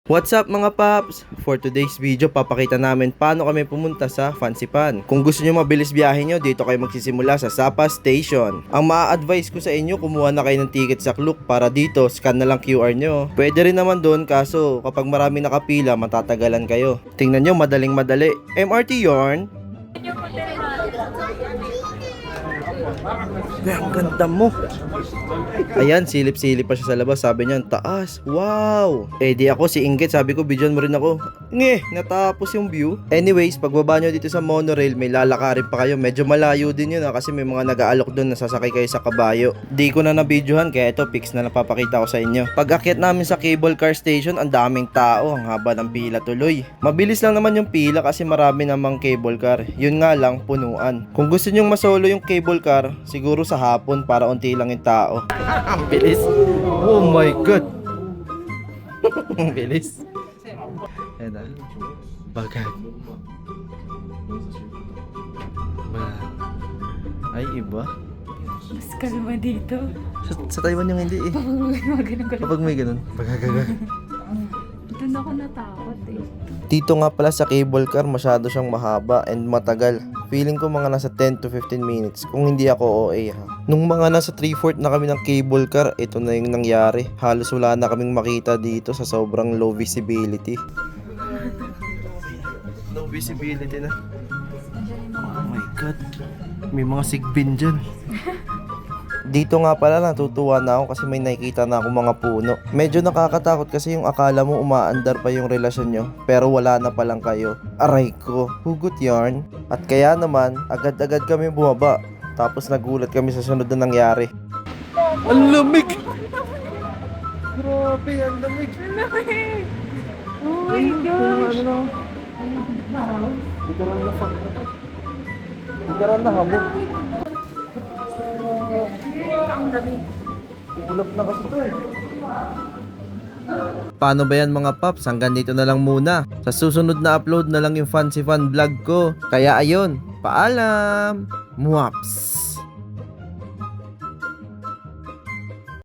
What's up mga paps? For today's video, papakita namin paano kami pumunta sa Fancy Pan. Kung gusto nyo mabilis biyahe nyo, dito kayo magsisimula sa Sapa Station. Ang maa-advise ko sa inyo, kumuha na kayo ng ticket sa Klook para dito, scan na lang QR nyo. Pwede rin naman doon, kaso kapag marami nakapila, matatagalan kayo. Tingnan nyo, madaling madali. MRT yarn. Ang ganda mo. Ayan, silip-silip pa siya sa labas. Sabi niya, taas. Wow. Eh di ako si Inggit, sabi ko, bidyon mo rin ako. Natapos yung view. Anyways, pagbaba nyo dito sa monorail, may lalakarin pa kayo. Medyo malayo din yun kasi may mga nag-aalok doon na sasakay kayo sa kabayo. Di ko na nabidyohan, kaya ito, pics na napapakita ko sa inyo. Pag akyat namin sa cable car station, ang daming tao. Ang haba ng pila tuloy. Mabilis lang naman yung pila kasi marami namang cable car. Yun nga lang, punuan. Kung gusto nyong masolo yung cable car, siguro sa hapon para unti lang yung tao. Ang bilis. Oh my God. Ang bilis. Ayan na. Bagay. Ay, iba. Mas kalma dito. Sa Taiwan yung hindi eh. Kapag may ganun. Doon ako natakot eh. Dito nga pala sa cable car, masyado siyang mahaba and matagal. Feeling ko mga nasa 10 to 15 minutes kung hindi ako OA ha. Nung mga nasa 3/4 na kami ng cable car, ito na yung nangyari. Halos wala na kaming makita dito sa sobrang low visibility. Low visibility na. Oh my God. May mga sigbin dyan. Dito nga pala natutuwa na ako kasi may nakikita na ako mga puno. Medyo nakakatakot kasi yung akala mo umaandar pa yung relasyon nyo pero wala na palang kayo. Aray ko, hugot yarn. At kaya naman, agad-agad kami bumaba. Tapos nagulat kami sa sunod na nangyari. Ang lamig! Grabe, ang lamig! Oh my gosh! Literal na hamog. Ang dami. Ulap na kasi ito eh. Paano ba yan mga paps? Hanggang dito na lang muna. Sa susunod na upload na lang yung Fancy Fun vlog ko. Kaya ayun, paalam! Muaps!